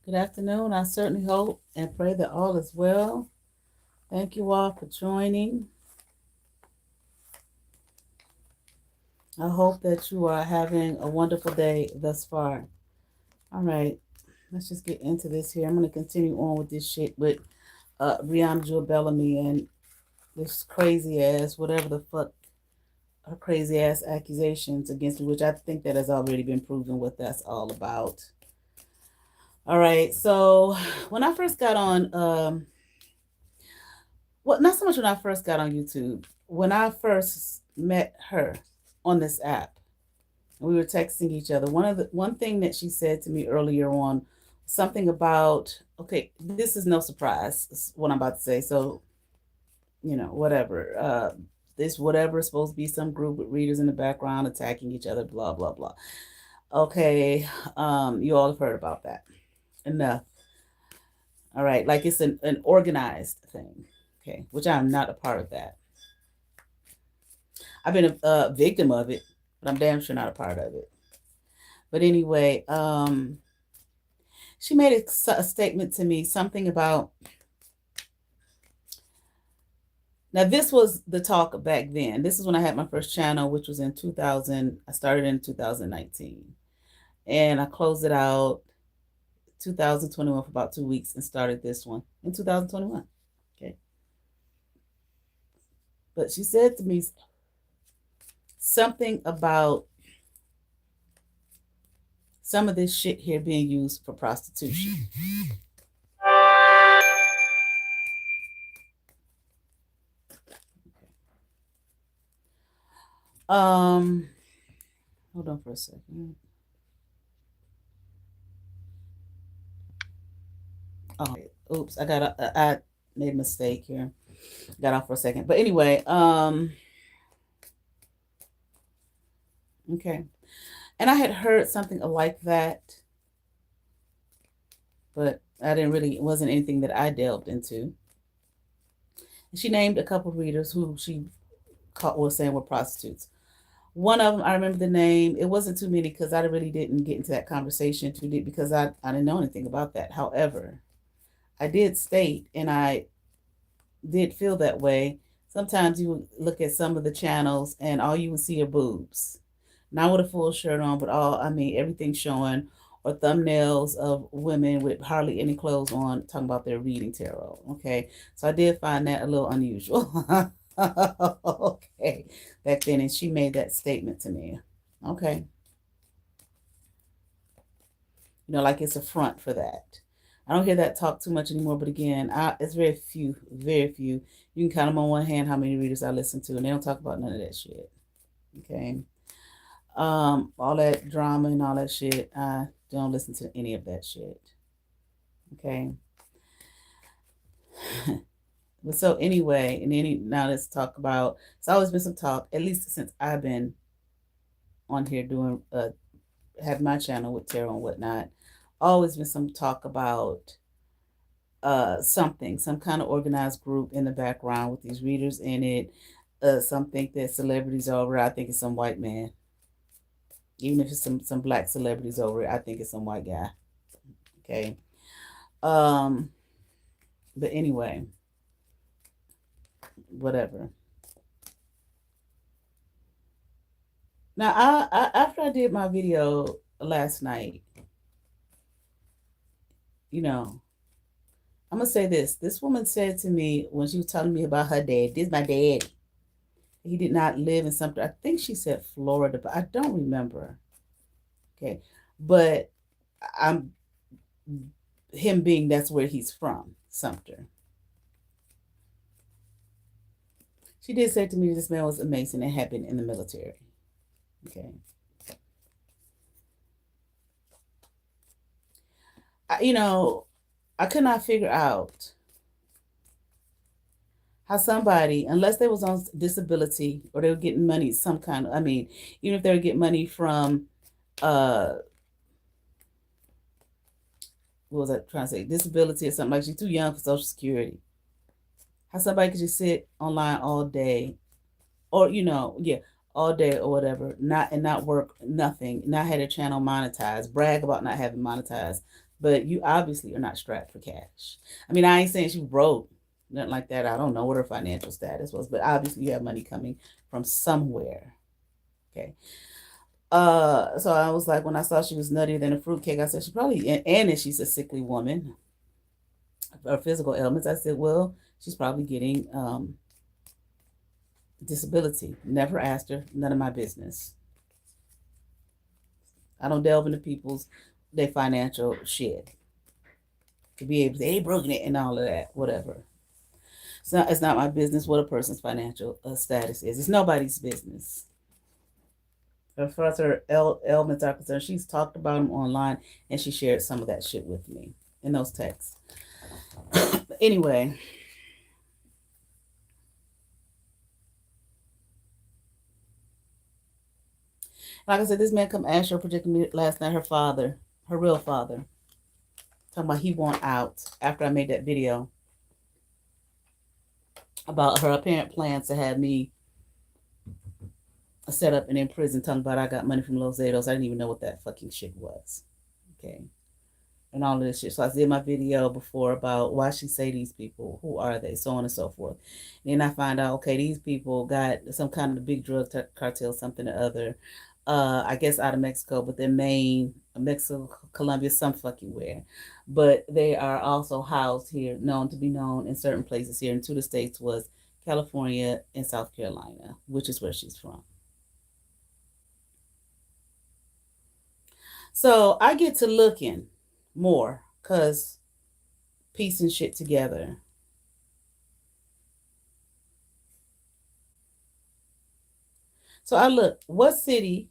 Good afternoon. I certainly hope and pray that all is well. Thank you all for joining. I hope that you are having a wonderful day thus far. All right, let's just get into this here. I'm going to continue on with this shit with BreaunaJewellBellamy's and this crazy ass, whatever the fuck, her crazy ass accusations against me, which I think that has already been proven what that's all about. All right, so when I first got on, well, not so much when I first got on YouTube, when I first met her on this app, we were texting each other. One thing that she said to me earlier on, something about, okay, this is no surprise, what I'm about to say. So, whatever. This whatever is supposed to be some group with readers in the background attacking each other, blah blah blah. Okay, you all have heard about that. Enough. All right, like it's an organized thing. Okay, which I'm not a part of that. I've been a victim of it, but I'm damn sure not a part of it. But anyway, she made a statement to me, something about. Now, this was the talk back then. This is when I had my first channel, which was in 2000. I started in 2019. And I closed it out 2021 for about 2 weeks and started this one in 2021. Okay. But she said to me something about some of this shit here being used for prostitution. Hold on for a second. Oh, oops, I made a mistake here. Got off for a second. But anyway, okay. And I had heard something like that, but it wasn't anything that I delved into. And she named a couple of readers who she was saying were prostitutes. One of them, I remember the name. It wasn't too many because I really didn't get into that conversation too deep because I didn't know anything about that. However, I did state, and I did feel that way. Sometimes you would look at some of the channels and all you would see are boobs. Not with a full shirt on, but everything showing, or thumbnails of women with hardly any clothes on talking about their reading tarot. Okay. So I did find that a little unusual. Okay. Back then, and she made that statement to me. Okay. Like it's a front for that. I don't hear that talk too much anymore, but again, it's very few, very few. You can count them on one hand how many readers I listen to, and they don't talk about none of that shit. Okay. All that drama and all that shit, I don't listen to any of that shit. Okay. But so anyway, now let's talk about, it's always been some talk, at least since I've been on here doing, have my channel with tarot and whatnot, always been some talk about some kind of organized group in the background with these readers in it. Some think that celebrities are over it. I think it's some white man. Even if it's some black celebrities over it, I think it's some white guy. Okay. But anyway, whatever. Now, after I did my video last night, I'm gonna say this. This woman said to me when she was telling me about her dad, this is my daddy. He did not live in Sumter. I think she said Florida, but I don't remember. Okay. But him being that's where he's from, Sumter. She did say to me this man was a Mason and had been in the military. Okay. I could not figure out how somebody, unless they was on disability or they were getting money, some kind of, even if they were getting money from, what was I trying to say, disability or something, like she's too young for Social Security. How somebody could just sit online all day, or all day or whatever, not work nothing, not have their channel monetized, brag about not having monetized, But you obviously are not strapped for cash. I mean, I ain't saying she broke, nothing like that. I don't know what her financial status was, but obviously you have money coming from somewhere. Okay. So I was like, when I saw she was nuttier than a fruitcake, I said she probably, and if she's a sickly woman, her physical ailments, I said, well, she's probably getting disability. Never asked her, none of my business. I don't delve into their financial shit to be able to say, hey, broken it and all of that, whatever. It's not my business what a person's financial status is. It's nobody's business. As far as her ailments are concerned, she's talked about them online, and she shared some of that shit with me in those texts. Anyway, like I said, this man come astro projecting me last night. Her real father, talking about he want out after I made that video about her apparent plans to have me set up and in prison, talking about I got money from Los Zetos. I didn't even know what that fucking shit was. Okay. And all of this shit. So I did my video before about why she say these people, who are they, so on and so forth. And then I find out, okay, these people got some kind of big drug cartel, something or other. I guess out of Mexico, but their main Mexico, Colombia, some fucking where. But they are also housed here, known in certain places here. And two of the states was California and South Carolina, which is where she's from. So I get to looking more because piecing shit together. So I look, what city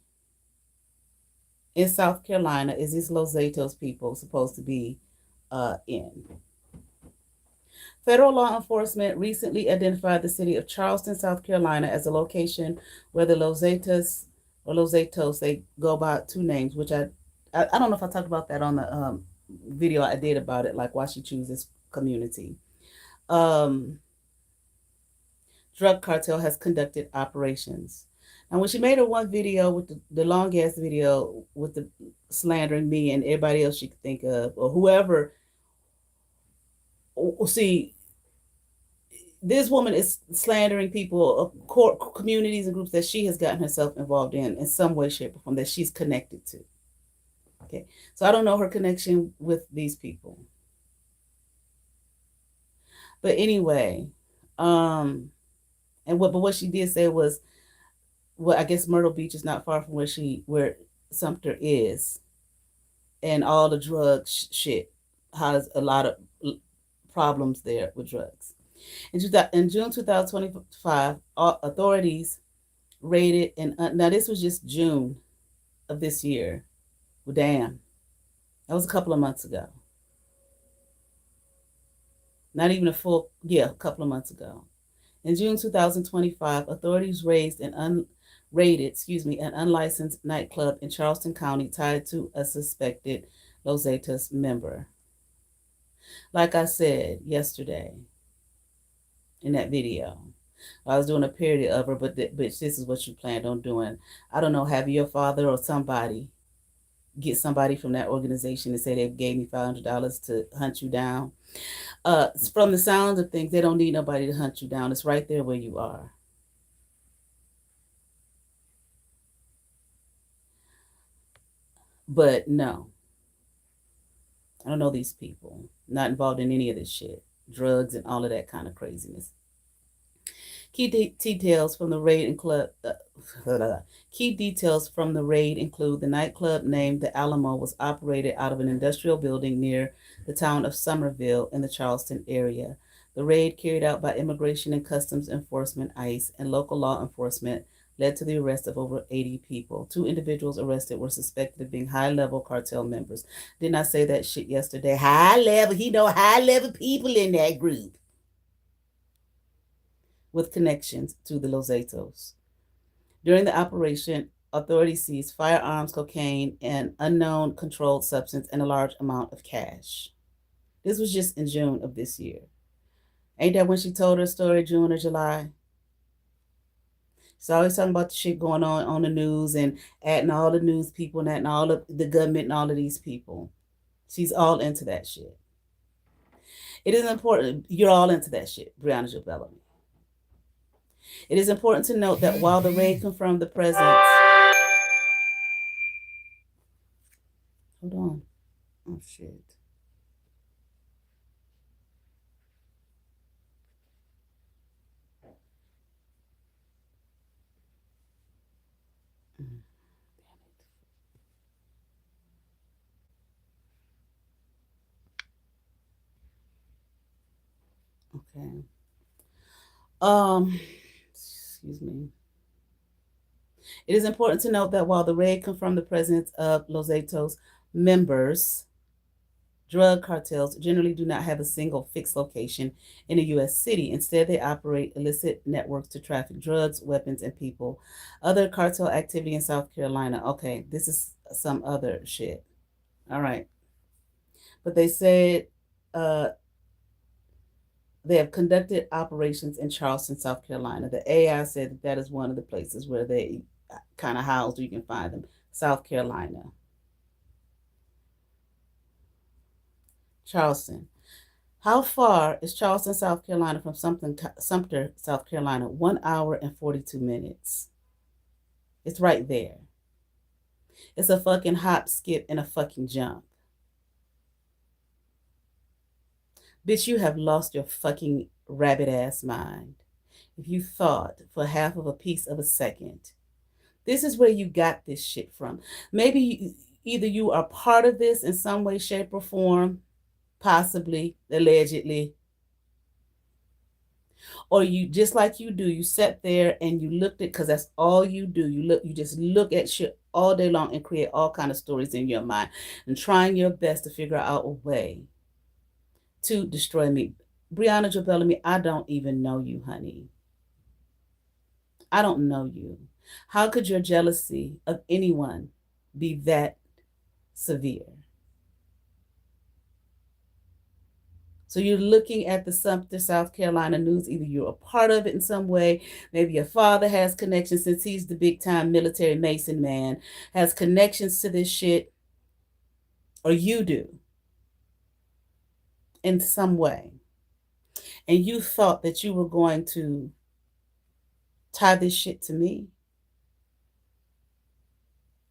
in South Carolina is this Los Zetos people supposed to be in? Federal law enforcement recently identified the city of Charleston, South Carolina as a location where the Los Zetos, they go by two names, which I don't know if I talked about that on the video I did about it, like why she chooses this community. Drug cartel has conducted operations. And when she made her one video with the long ass video with the slandering me and everybody else she could think of, or whoever, see, this woman is slandering people, communities and groups that she has gotten herself involved in some way, shape, or form that she's connected to. Okay, so I don't know her connection with these people. But anyway, but what she did say was, well, I guess Myrtle Beach is not far from where Sumter is, and all the drug shit has a lot of problems there with drugs. In June 2025, authorities raided, and now this was just June of this year. Well, damn, that was a couple of months ago. Not even a couple of months ago. In June 2025, authorities raided an unlicensed nightclub in Charleston County tied to a suspected Los Zetos member. Like I said yesterday in that video, I was doing a parody of her, but this is what you planned on doing. I don't know, have your father or somebody get somebody from that organization and say they gave me $500 to hunt you down. From the sound of things, they don't need nobody to hunt you down. It's right there where you are. But no, I don't know these people. Not involved in any of this shit. Drugs and all of that kind of craziness. Key details from the raid include the nightclub named the Alamo was operated out of an industrial building near the town of Somerville in the Charleston area. The raid, carried out by Immigration and Customs Enforcement, ICE, and local law enforcement, led to the arrest of over 80 people. 2 individuals arrested were suspected of being high-level cartel members. Didn't I say that shit yesterday? High-level, high-level people in that group with connections to the Los Zetos. During the operation, authorities seized firearms, cocaine, and unknown controlled substance, and a large amount of cash. This was just in June of this year. Ain't that when she told her story, June or July? She's always talking about the shit going on the news and adding all the news people and adding all of the government and all of these people. She's all into that shit. It is important. You're all into that shit, BreaunaJewellBellamy's. It is important to note that while the raid confirmed the presence... Hold on. Oh, shit. Okay. Excuse me. It is important to note that while the raid confirmed the presence of Los Zetos members, drug cartels generally do not have a single fixed location in a U.S. city. Instead, they operate illicit networks to traffic drugs, weapons, and people. Other cartel activity in South Carolina. Okay, this is some other shit. All right. But they said they have conducted operations in Charleston, South Carolina. The AI said that is one of the places where they kind of housed, you can find them. South Carolina. Charleston. How far is Charleston, South Carolina from Sumter, South Carolina? 1 hour and 42 minutes. It's right there. It's a fucking hop, skip, and a fucking jump. Bitch, you have lost your fucking rabbit ass mind. If you thought for half of a piece of a second, this is where you got this shit from. Maybe either you are part of this in some way, shape, or form, possibly, allegedly, or you, just like you do, you sat there and you looked at, because that's all you do. You just look at shit all day long and create all kind of stories in your mind and trying your best to figure out a way to destroy me. BreaunaJewellBellamy's, I don't even know you, honey. I don't know you. How could your jealousy of anyone be that severe? So you're looking at the Sumter, South Carolina news. Either you're a part of it in some way. Maybe your father has connections since he's the big time military Mason man, has connections to this shit, or you do in some way. And you thought that you were going to tie this shit to me.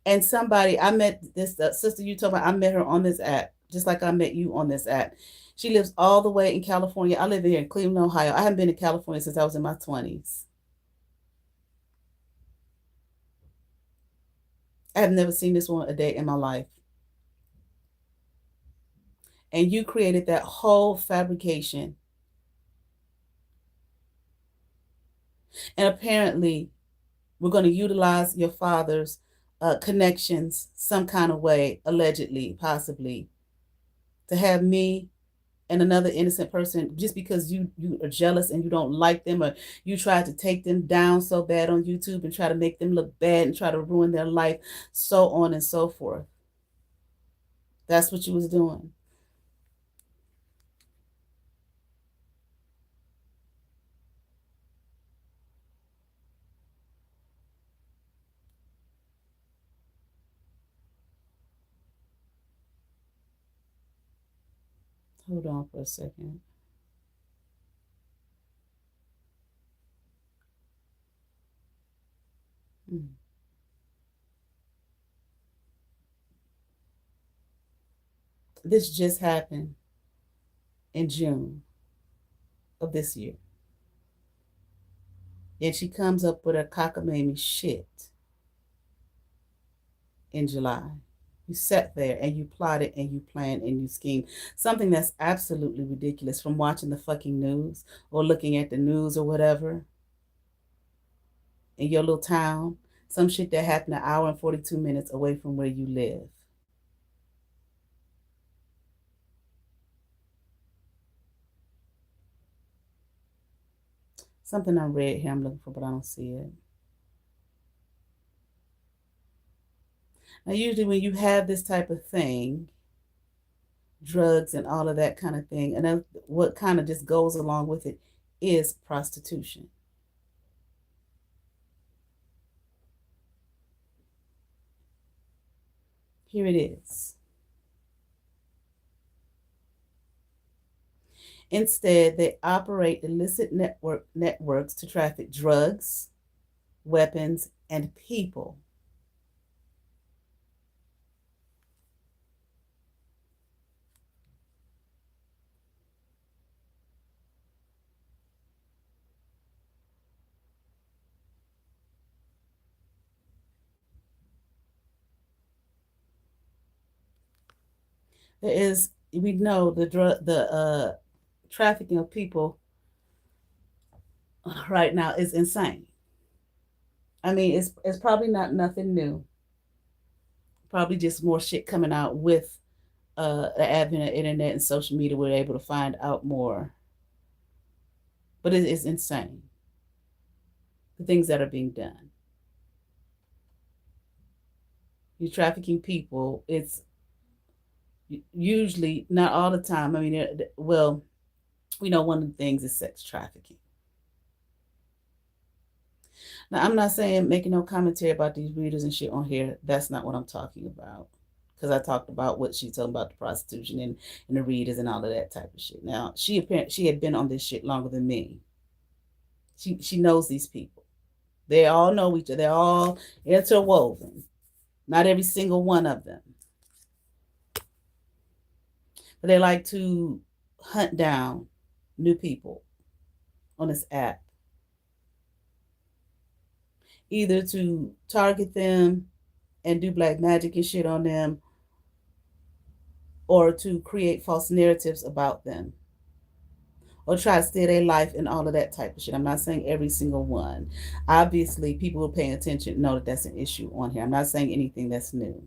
And somebody, I met this sister you talking about, I met her on this app, just like I met you on this app. She lives all the way in California. I live here in Cleveland, Ohio. I haven't been to California since I was in my 20s. I have never seen this one a day in my life. And you created that whole fabrication. And apparently, we're going to utilize your father's connections some kind of way, allegedly, possibly, to have me and another innocent person, just because you are jealous and you don't like them, or you tried to take them down so bad on YouTube and try to make them look bad and try to ruin their life, so on and so forth. That's what you was doing. Hold on for a second. This just happened in June of this year. And she comes up with a cockamamie shit in July. You sat there and you plotted and you planned and you schemed something that's absolutely ridiculous, from watching the fucking news or looking at the news or whatever in your little town. Some shit that happened an hour and 42 minutes away from where you live. Something I read here I'm looking for, but I don't see it. Now, usually when you have this type of thing, drugs and all of that kind of thing, and then what kind of just goes along with it is prostitution. Here it is. Instead, they operate illicit networks to traffic drugs, weapons, and people. We know the trafficking of people right now is insane. I mean, it's probably not nothing new. Probably just more shit coming out with the advent of internet and social media. We're able to find out more, but it is insane the things that are being done. You're trafficking people. It's usually not all the time. I mean, well, we know one of the things is sex trafficking. Now, I'm not saying making no commentary about these readers and shit on here. That's not what I'm talking about. Because I talked about what she's talking about, the prostitution and the readers and all of that type of shit. Now, she had been on this shit longer than me. She knows these people. They all know each other. They're all interwoven. Not every single one of them. But they like to hunt down new people on this app, either to target them and do black magic and shit on them, or to create false narratives about them, or try to steal their life and all of that type of shit. I'm not saying every single one. Obviously, people who are paying attention know that that's an issue on here. I'm not saying anything that's new.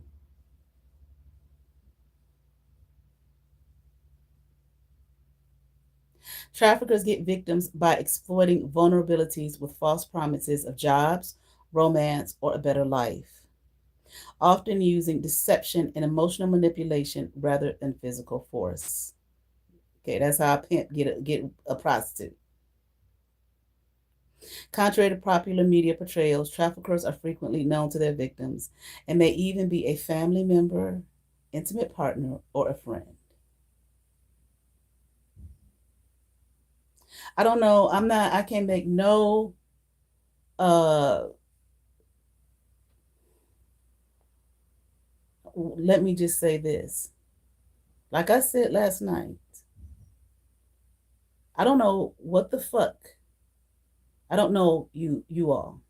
Traffickers get victims by exploiting vulnerabilities with false promises of jobs, romance, or a better life, often using deception and emotional manipulation rather than physical force. Okay, that's how a pimp get a prostitute. Contrary to popular media portrayals, traffickers are frequently known to their victims and may even be a family member, intimate partner, or a friend. I don't know. I can't make no let me just say this. Like I said last night, I don't know what the fuck. I don't know you all.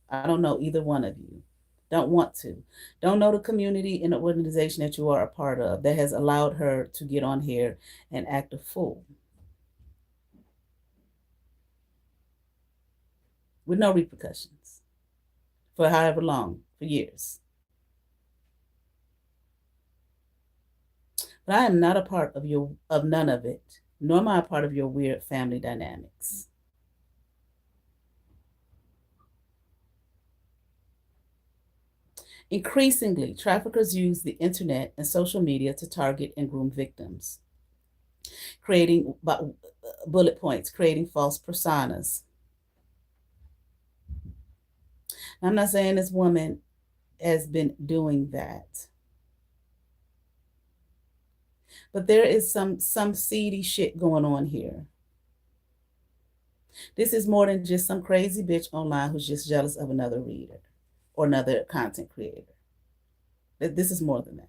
I don't know either one of you. Don't want to. Don't know the community and the organization that you are a part of that has allowed her to get on here and act a fool. With no repercussions. For however long, for years. But I am not a part of none of it, nor am I a part of your weird family dynamics. Increasingly, traffickers use the internet and social media to target and groom victims, creating bullet points, creating false personas. I'm not saying this woman has been doing that, but there is some seedy shit going on here. This is more than just some crazy bitch online who's just jealous of another reader or another content creator. This is more than that.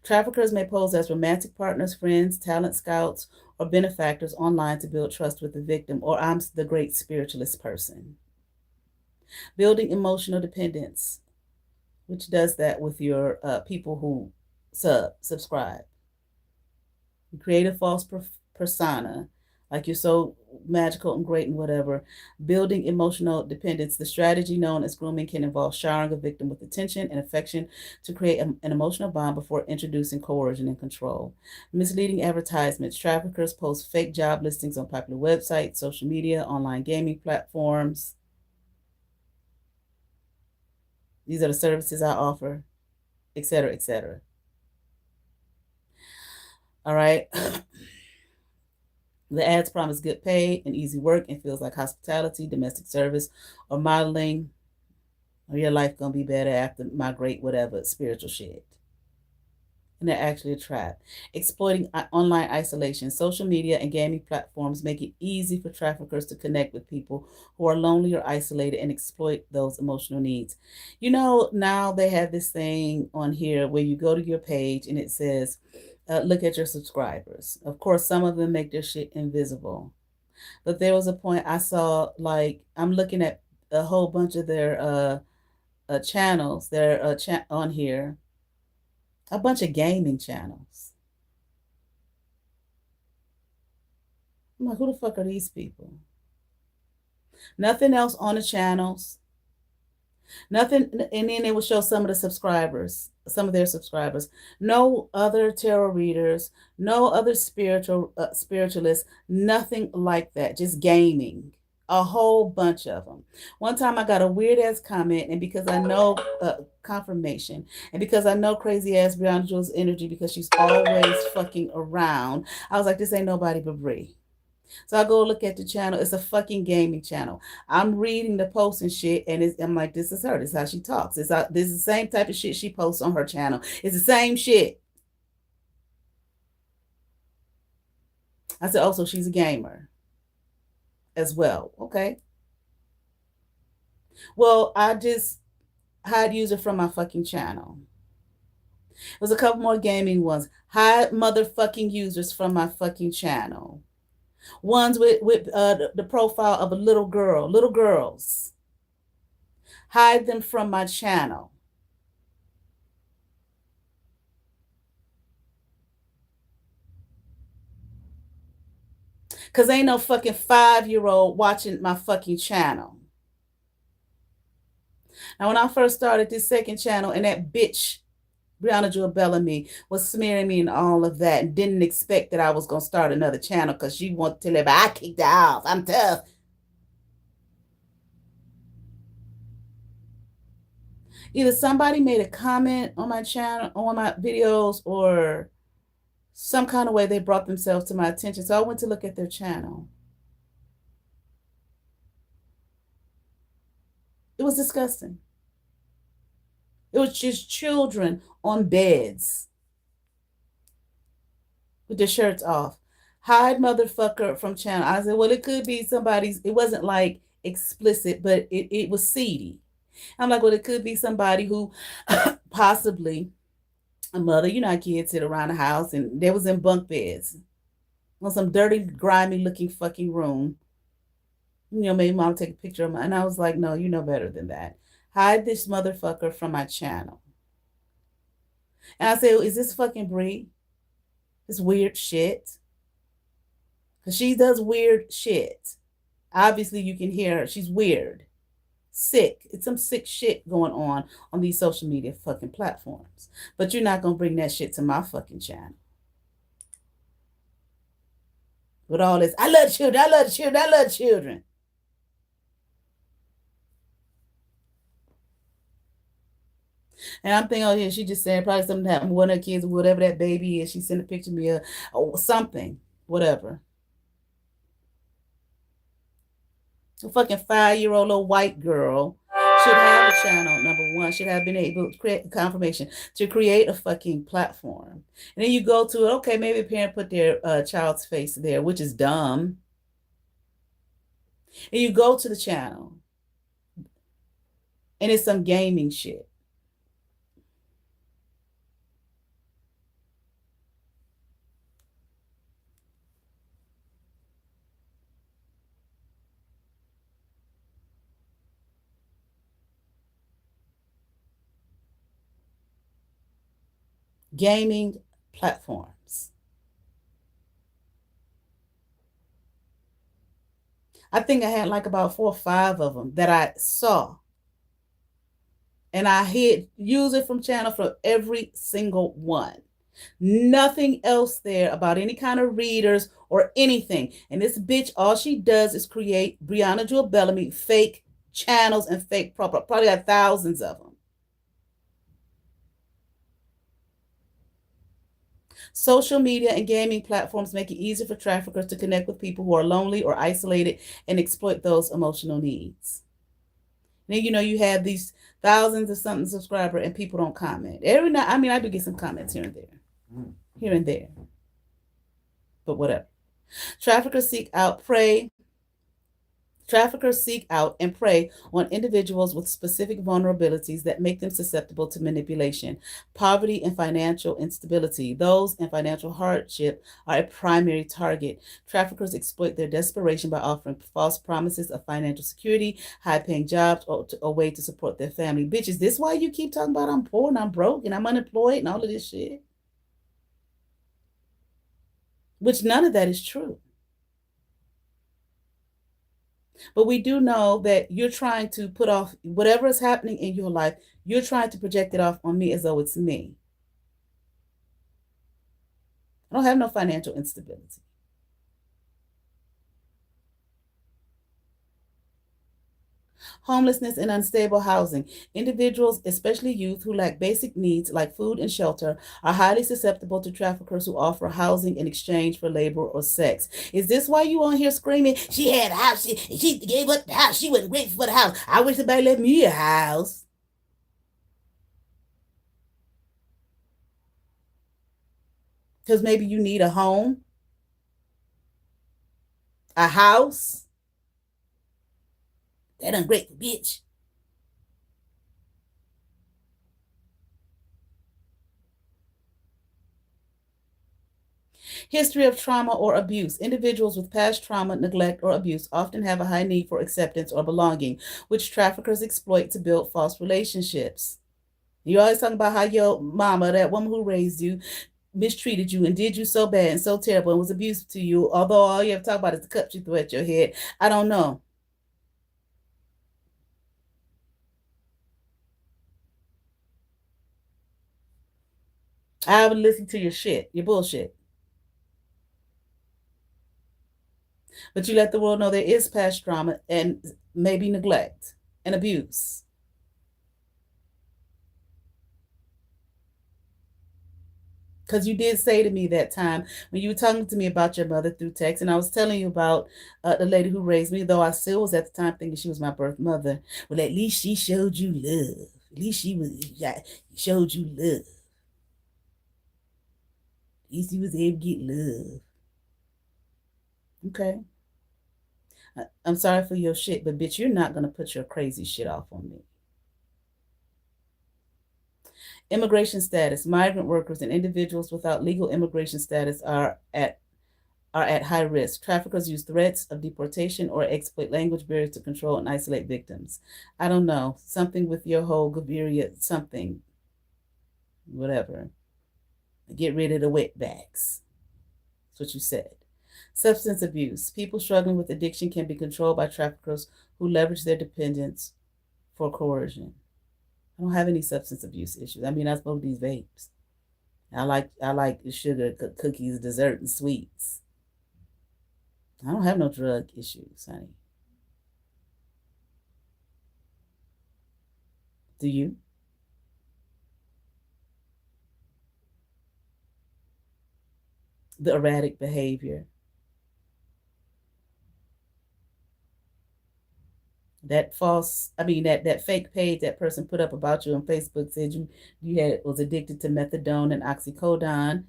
Traffickers may pose as romantic partners, friends, talent scouts, or benefactors online to build trust with the victim, or I'm the great spiritualist person. Building emotional dependence, which does that with your people who subscribe. You create a false persona, like you're so magical and great and whatever. Building emotional dependence. The strategy known as grooming can involve showering a victim with attention and affection to create an emotional bond before introducing coercion and control. Misleading advertisements. Traffickers post fake job listings on popular websites, social media, online gaming platforms. These are the services I offer, etc., etc. All right. The ads promise good pay and easy work and feels like hospitality, domestic service, or modeling, or your life gonna be better after my great whatever spiritual shit. and they're actually a trap. Exploiting online isolation. Social media and gaming platforms make it easy for traffickers to connect with people who are lonely or isolated and exploit those emotional needs. You know, now they have this thing on here where you go to your page and it says, look at your subscribers. Of course, some of them make their shit invisible. But there was a point I saw, like, I'm looking at a whole bunch of their channels. They're on here, a bunch of gaming channels. I'm like, who the fuck are these people? Nothing else on the channels. Nothing, and then they will show some of the subscribers, some of their subscribers. No other tarot readers, no other spiritualists, nothing like that. Just gaming, a whole bunch of them. One time I got a weird ass comment, and because I know confirmation, and because I know crazy ass BreaunaJewell's energy, because she's always fucking around, I was like, this ain't nobody but Bree. So I go look at the channel. It's a fucking gaming channel. I'm reading the posts and shit, and I'm like, this is her. This is how she talks. This is the same type of shit she posts on her channel. It's the same shit. I said, oh, so she's a gamer as well. Okay. Well, I just hide user from my fucking channel. There's a couple more gaming ones. Hide motherfucking users from my fucking channel. Ones with the profile of a little girl, little girls. Hide them from my channel. Because ain't no fucking 5-year-old watching my fucking channel. Now, when I first started this second channel, and that bitch, BreaunaJewellBellamy's, was smearing me and all of that, and didn't expect that I was going to start another channel because she wanted to live. I kicked her off. I'm tough. Either somebody made a comment on my channel, on my videos, or some kind of way they brought themselves to my attention. So I went to look at their channel. It was disgusting. It was just children on beds with their shirts off. Hide motherfucker from channel. I said, well, it could be somebody's. It wasn't like explicit, but it was seedy. I'm like, well, it could be somebody who possibly a mother. You know how kids sit around the house, and they was in bunk beds on some dirty, grimy looking fucking room. You know, maybe mom take a picture of me. And I was like, no, you know better than that. Hide this motherfucker from my channel. And I said, is this fucking Bree? This weird shit. Because she does weird shit. Obviously, you can hear her. She's weird. Sick. It's some sick shit going on these social media fucking platforms. But you're not going to bring that shit to my fucking channel. With all this, I love children, I love children, I love children. And I'm thinking, oh yeah, she just saying probably something happened with one of her kids or whatever that baby is. She sent a picture of me or something, whatever. A fucking 5-year-old little white girl should have a channel, number one, should have been able to create confirmation to create a fucking platform. And then you go to, okay, maybe a parent put their child's face there, which is dumb. And you go to the channel and it's some gaming shit. Gaming platforms. I think I had like about 4 or 5 of them that I saw. And I hit user from channel for every single one. Nothing else there about any kind of readers or anything. And this bitch, all she does is create BreaunaJewellBellamy's fake channels and fake probably got thousands of them. Social media and gaming platforms make it easier for traffickers to connect with people who are lonely or isolated and exploit those emotional needs. And then, you know, you have these thousands of something subscriber and people don't comment. Every night, I mean, I do get some comments here and there. here and there. But whatever. Traffickers seek out and prey on individuals with specific vulnerabilities that make them susceptible to manipulation. Poverty and financial instability, those in financial hardship, are a primary target. Traffickers exploit their desperation by offering false promises of financial security, high-paying jobs, or a way to support their family. Bitch, is this why you keep talking about I'm poor and I'm broke and I'm unemployed and all of this shit? Which none of that is true. But we do know that you're trying to put off whatever is happening in your life, you're trying to project it off on me as though it's me. I don't have no financial instability. Homelessness and unstable housing. Individuals, especially youth who lack basic needs like food and shelter, are highly susceptible to traffickers who offer housing in exchange for labor or sex. Is this why you on here screaming, she had a house, she gave up the house, she wasn't grateful for the house. I wish somebody let me a house. Because maybe you need a home, a house. That ungrateful bitch. History of trauma or abuse. Individuals with past trauma, neglect, or abuse often have a high need for acceptance or belonging, which traffickers exploit to build false relationships. You always talking about how your mama, that woman who raised you, mistreated you and did you so bad and so terrible and was abusive to you, although all you have to talk about is the cup she threw at your head. I don't know. I would listen to your shit, your bullshit. But you let the world know there is past trauma and maybe neglect and abuse. Because you did say to me that time when you were talking to me about your mother through text, and I was telling you about the lady who raised me, though I still was at the time thinking she was my birth mother. Well, at least she showed you love. At least she showed you love. At least he was able to get love. Okay. I'm sorry for your shit, but bitch, you're not gonna put your crazy shit off on me. Immigration status. Migrant workers and individuals without legal immigration status are at high risk. Traffickers use threats of deportation or exploit language barriers to control and isolate victims. I don't know. Something with your whole Gaviria, something. Whatever. Get rid of the wetbacks. That's what you said. Substance abuse. People struggling with addiction can be controlled by traffickers who leverage their dependence for coercion. I don't have any substance abuse issues. I mean, I smoke these vapes. I like sugar, cookies, dessert, and sweets. I don't have no drug issues, honey. Do you? The erratic behavior. That false, I mean that fake page that person put up about you on Facebook said you was addicted to methadone and oxycodone,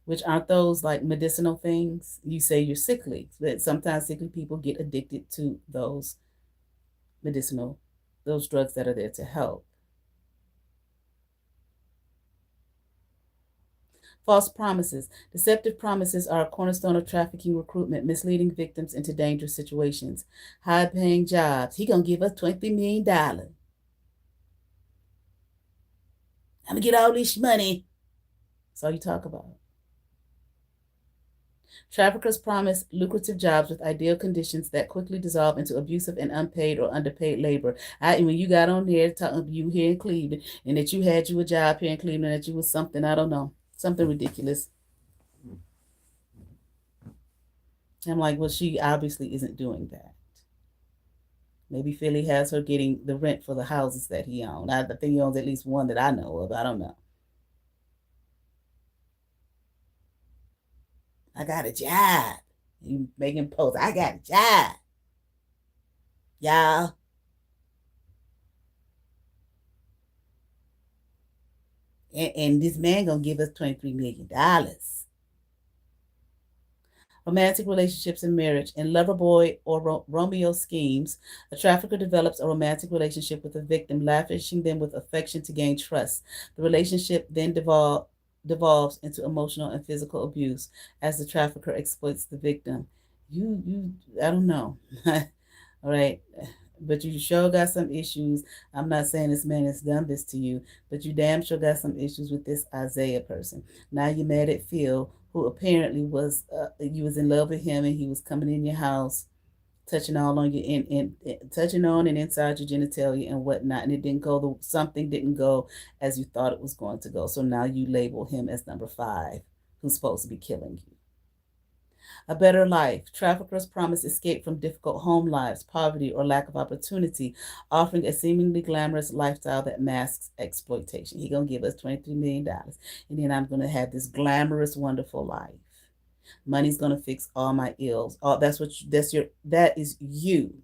which aren't those like medicinal things. You say you're sickly, but sometimes sickly people get addicted to those medicinal, those drugs that are there to help. False promises. Deceptive promises are a cornerstone of trafficking recruitment, misleading victims into dangerous situations. High-paying jobs. He gonna give us $20 million. I'm gonna get all this money. That's all you talk about. Traffickers promise lucrative jobs with ideal conditions that quickly dissolve into abusive and unpaid or underpaid labor. When you got on there talking you here in Cleveland and that you had you a job here in Cleveland, that you was something, I don't know, something ridiculous. I'm like, well, she obviously isn't doing that. Maybe Philly has her getting the rent for the houses that he owns. I think he owns at least one that I know of. I don't know. I got a job. You making posts. I got a job. Y'all. And this man gonna give us $23 million. Romantic relationships and marriage. In Loverboy or Romeo schemes, a trafficker develops a romantic relationship with a victim, lavishing them with affection to gain trust. The relationship then devolves into emotional and physical abuse as the trafficker exploits the victim. I don't know. All right. But you sure got some issues. I'm not saying this man has done this to you, but you damn sure got some issues with this Isaiah person. Now you're mad at Phil, who apparently was you was in love with him, and he was coming in your house, touching all on you, touching on and inside your genitalia and whatnot, and it didn't go. Something didn't go as you thought it was going to go. So now you label him as number 5, who's supposed to be killing you. A better life. Traffickers promise escape from difficult home lives, poverty, or lack of opportunity, offering a seemingly glamorous lifestyle that masks exploitation. He gonna give us $23 million, and then I'm gonna have this glamorous, wonderful life. Money's gonna fix all my ills. That is you.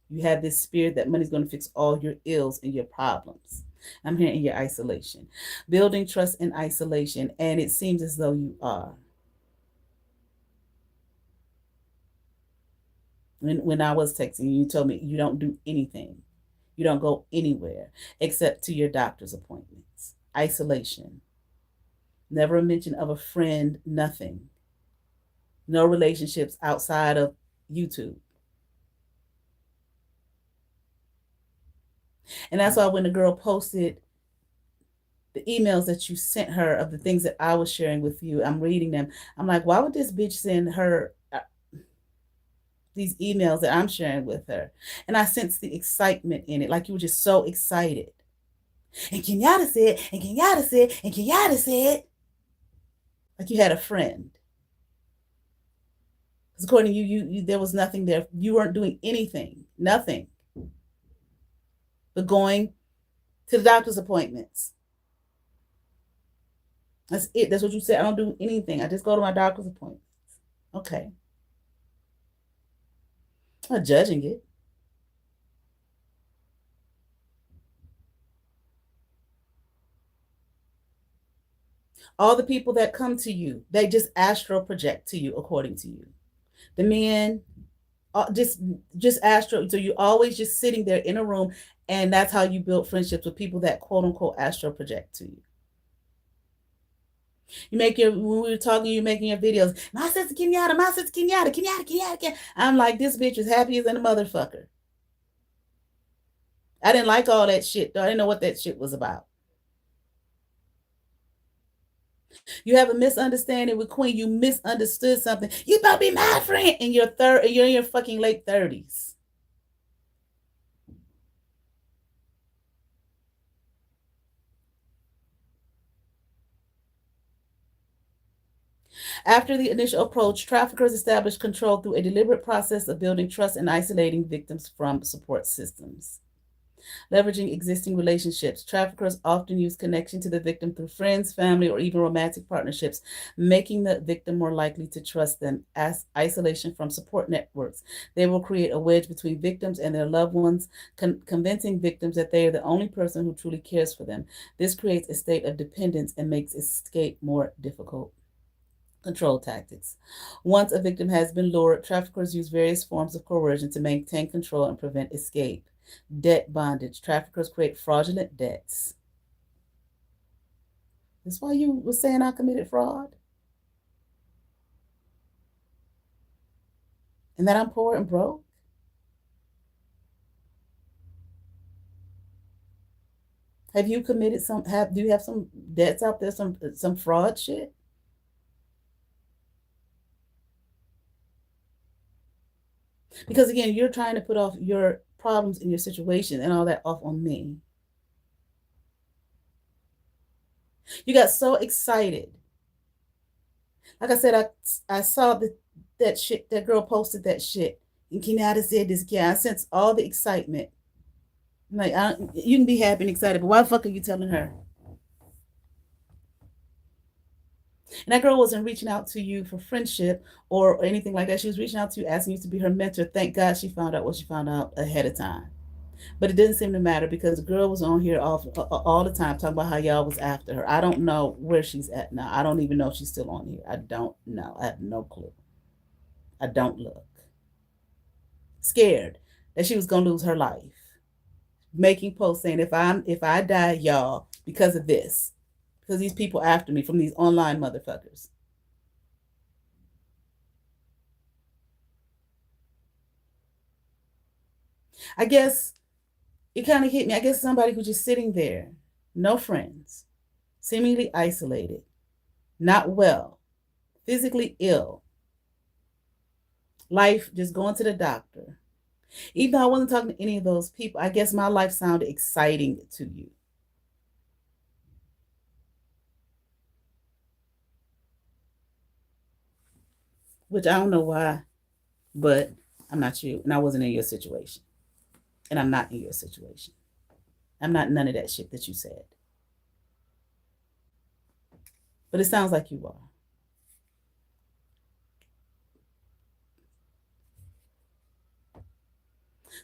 You have this spirit that money's gonna fix all your ills and your problems. I'm here in your isolation. Building trust in isolation, and it seems as though you are. When I was texting you, told me you don't do anything. You don't go anywhere except to your doctor's appointments. Isolation. Never a mention of a friend, nothing. No relationships outside of YouTube. And that's why when the girl posted the emails that you sent her of the things that I was sharing with you, I'm reading them. I'm like, why would this bitch send her these emails that I'm sharing with her? And I sensed the excitement in it, like you were just so excited. And Kenyatta said, and Kenyatta said, and Kenyatta said, like you had a friend. Because according to you, there was nothing there. You weren't doing anything, nothing, but going to the doctor's appointments. That's it. That's what you said. I don't do anything. I just go to my doctor's appointments. Okay. I'm not judging it. All the people that come to you, they just astral project to you, according to you. The men, just astral. So you're always just sitting there in a room, and that's how you build friendships with people that quote unquote astral project to you. When we were talking, you're making your videos. My sister Kenyatta, my sister Kenyatta, Kenyatta. I'm like, this bitch is happy as a motherfucker. I didn't like all that shit, though. I didn't know what that shit was about. You have a misunderstanding with Queen. You misunderstood something. You about to be my friend in your you're in your fucking late 30s. After the initial approach, traffickers established control through a deliberate process of building trust and isolating victims from support systems. Leveraging existing relationships, traffickers often use connection to the victim through friends, family, or even romantic partnerships, making the victim more likely to trust them. As isolation from support networks, they will create a wedge between victims and their loved ones, convincing victims that they are the only person who truly cares for them. This creates a state of dependence and makes escape more difficult. Control tactics. Once a victim has been lured, traffickers use various forms of coercion to maintain control and prevent escape. Debt bondage. Traffickers create fraudulent debts. That's why you were saying I committed fraud? And that I'm poor and broke? Have you committed do you have some debts out there, some fraud shit? Because again, you're trying to put off your problems in your situation and all that off on me. You got so excited. Like I said, I saw that shit, that girl posted that shit. And Kenyatta said this, I sense all the excitement. Like, you can be happy and excited, but why the fuck are you telling her? And that girl wasn't reaching out to you for friendship or anything like that. She was reaching out to you, asking you to be her mentor. Thank God she found out what she found out ahead of time. But it didn't seem to matter because the girl was on here all the time talking about how y'all was after her. I don't know where she's at now. I don't even know if she's still on here. I don't know. I have no clue. I don't look. Scared that she was gonna lose her life. Making posts saying if I die, y'all, because of this. Because these people after me from these online motherfuckers. I guess it kind of hit me. I guess somebody who's just sitting there, no friends, seemingly isolated, not well, physically ill, life just going to the doctor. Even though I wasn't talking to any of those people, I guess my life sounded exciting to you. Which I don't know why, but I'm not you, and I wasn't in your situation. And I'm not in your situation. I'm not none of that shit that you said. But it sounds like you are.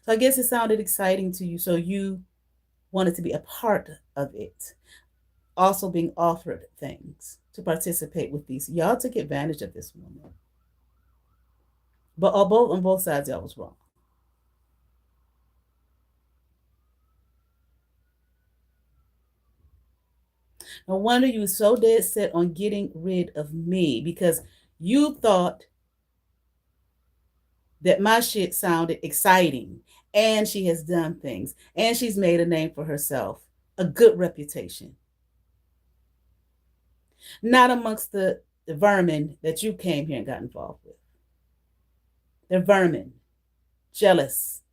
So I guess it sounded exciting to you, so you wanted to be a part of it. Also being offered things to participate with these. Y'all took advantage of this woman. But on both sides, y'all was wrong. No wonder you were so dead set on getting rid of me because you thought that my shit sounded exciting and she has done things and she's made a name for herself, a good reputation. Not amongst the vermin that you came here and got involved with. They're vermin, jealous,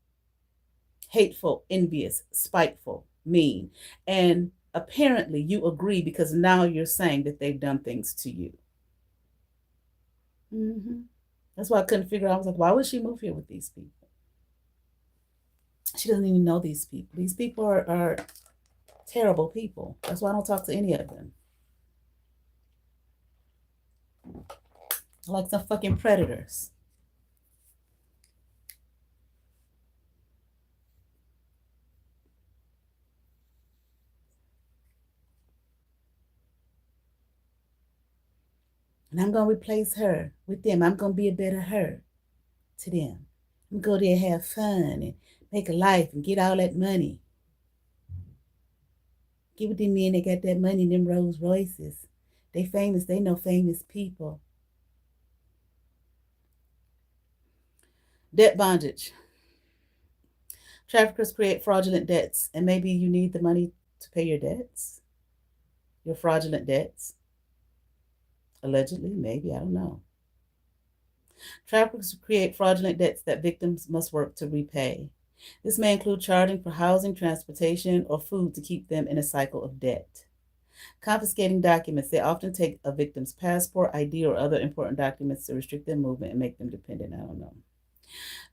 hateful, envious, spiteful, mean. And apparently you agree because now you're saying that they've done things to you. Mm-hmm. That's why I couldn't figure out. I was like, why would she move here with these people? She doesn't even know these people. These people are terrible people. That's why I don't talk to any of them. Like some fucking predators. And I'm going to replace her with them. I'm going to be a better her to them. I'm going to go there and have fun and make a life and get all that money. Get with them men that got that money, them Rolls Royces. They famous. They know famous people. Debt bondage. Traffickers create fraudulent debts, and maybe you need the money to pay your debts, your fraudulent debts. Allegedly, maybe, I don't know. Traffickers create fraudulent debts that victims must work to repay. This may include charging for housing, transportation, or food to keep them in a cycle of debt. Confiscating documents. They often take a victim's passport, ID, or other important documents to restrict their movement and make them dependent. I don't know.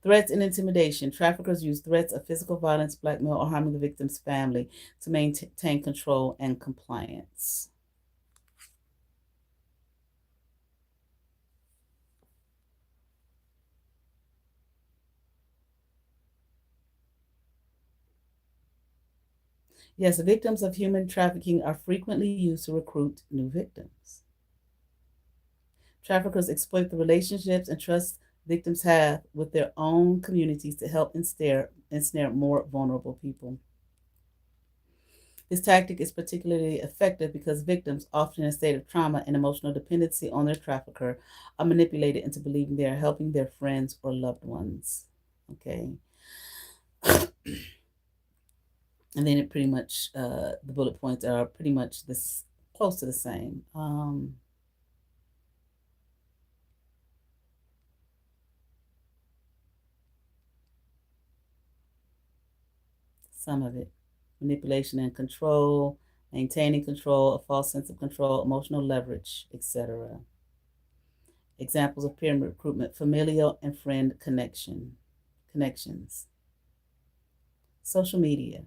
Threats and intimidation. Traffickers use threats of physical violence, blackmail, or harming the victim's family to maintain control and compliance. Yes, victims of human trafficking are frequently used to recruit new victims. Traffickers exploit the relationships and trust victims have with their own communities to help ensnare more vulnerable people. This tactic is particularly effective because victims, often in a state of trauma and emotional dependency on their trafficker, are manipulated into believing they are helping their friends or loved ones. Okay. And then it pretty much, the bullet points are pretty much this close to the same. Some of it. Manipulation and control, maintaining control, a false sense of control, emotional leverage, etc. Examples of pyramid recruitment, familial and friend connections. Social media.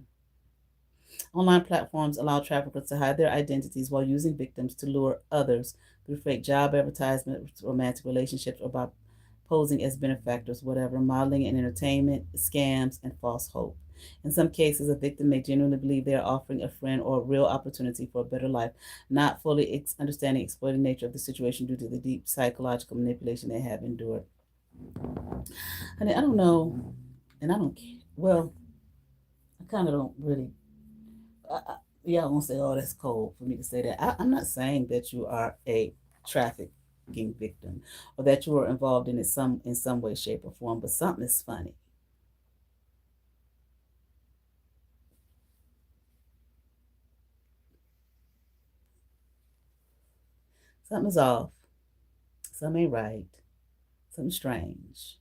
Online platforms allow traffickers to hide their identities while using victims to lure others through fake job advertisements, romantic relationships, or by posing as benefactors, whatever, modeling and entertainment, scams, and false hope. In some cases, a victim may genuinely believe they are offering a friend or a real opportunity for a better life, not fully understanding exploiting nature of the situation due to the deep psychological manipulation they have endured. Honey, I don't know, and I don't care. Well, I kind of don't really. Yeah, I won't say, oh, that's cold for me to say that. I'm not saying that you are a trafficking victim or that you are involved in it in some way, shape, or form, but something is funny. Something's off. Something ain't right. Something strange.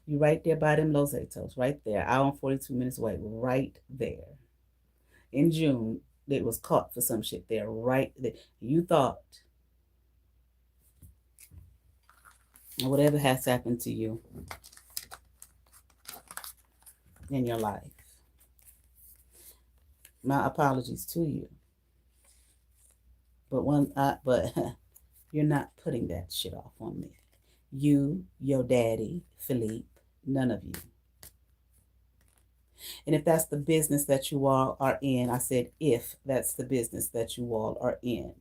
You right there by them Los Zetos, right there, hour and 42 minutes away, right there. In June, it was caught for some shit there, right there. You thought, whatever has happened to you in your life, my apologies to you. But you're not putting that shit off on me. You, your daddy, Philippe, none of you. And if that's the business that you all are in, I said if that's the business that you all are in,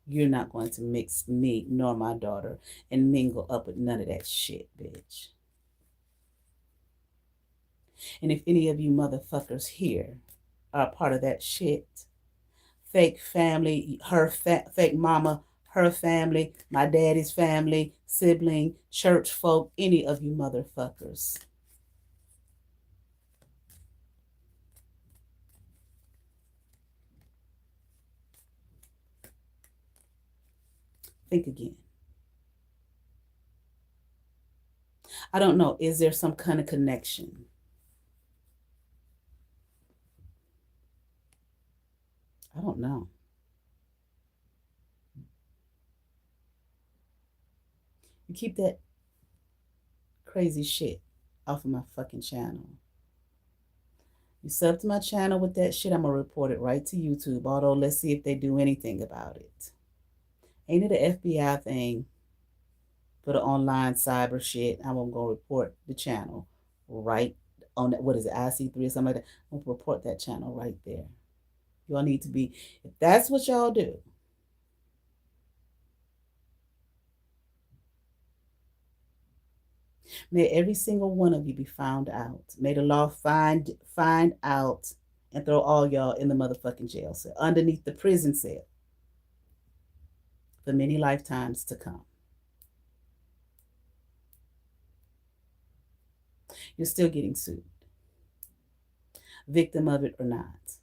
you're not going to mix me nor my daughter and mingle up with none of that shit, bitch. And if any of you motherfuckers here are part of that shit, fake family, fake mama, her family, my daddy's family, sibling, church folk, any of you motherfuckers, think again. I don't know. Is there some kind of connection? I don't know. You keep that crazy shit off of my fucking channel. You sub to my channel with that shit, I'm going to report it right to YouTube. Although, let's see if they do anything about it. Ain't it an FBI thing for the online cyber shit? I'm going to go report the channel right on that. What is it, IC3 or something like that? I'm going to report that channel right there. Y'all need to be, if that's what y'all do, may every single one of you be found out. May the law find out and throw all y'all in the motherfucking jail cell, underneath the prison cell, for many lifetimes to come. You're still getting sued, victim of it or not,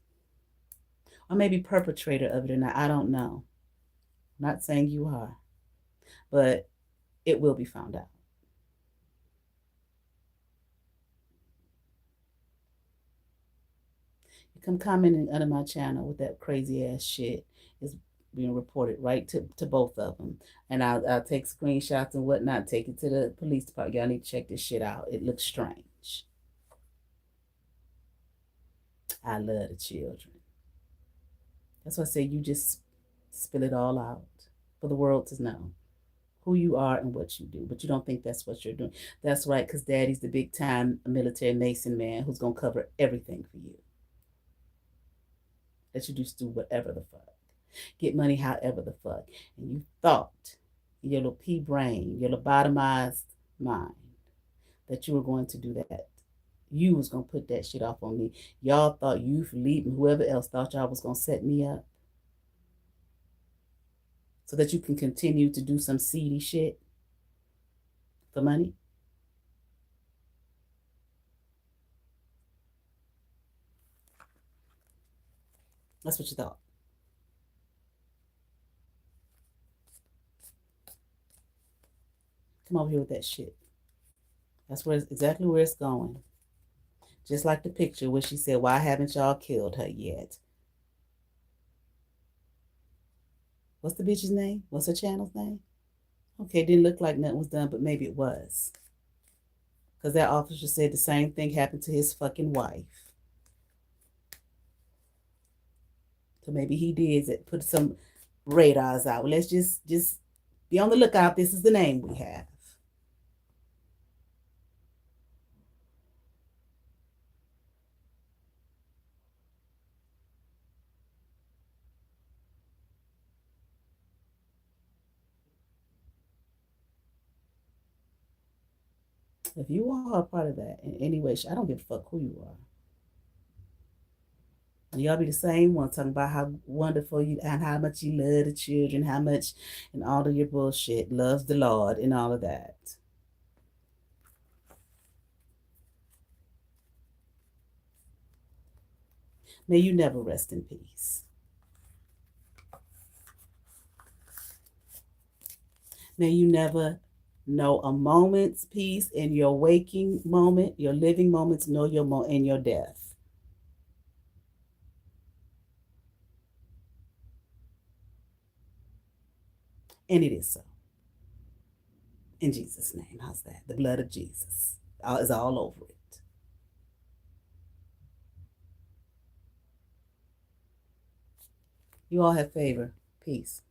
or maybe perpetrator of it or not. I don't know. I'm not saying you are, but it will be found out. You come commenting under my channel with that crazy ass shit is being reported right to both of them. And I'll take screenshots and whatnot, take it to the police department. Y'all need to check this shit out. It looks strange. I love the children. That's why I say you just spill it all out for the world to know who you are and what you do. But you don't think that's what you're doing. That's right, because daddy's the big time military Mason man who's going to cover everything for you. That you just do whatever the fuck. Get money however the fuck. And you thought, in your little pea brain, your lobotomized mind, that you were going to do that. You was going to put that shit off on me. Y'all thought you, Philippe, and whoever else thought y'all was going to set me up so that you can continue to do some seedy shit for money. That's what you thought. Come over here with that shit. That's exactly where it's going. Just like the picture where she said, why haven't y'all killed her yet? What's the bitch's name? What's her channel's name? Okay, it didn't look like nothing was done, but maybe it was. Because that officer said the same thing happened to his fucking wife. So maybe he did it, put some radars out. Let's just be on the lookout. This is the name we have. If you are a part of that in any way, I don't give a fuck who you are. And y'all be the same one talking about how wonderful you and how much you love the children, how much and all of your bullshit loves the Lord and all of that. May you never rest in peace. May you never know a moment's peace in your waking moment, your living moments, nor in your death. And it is so. In Jesus' name. How's that? The blood of Jesus is all over it. You all have favor. Peace.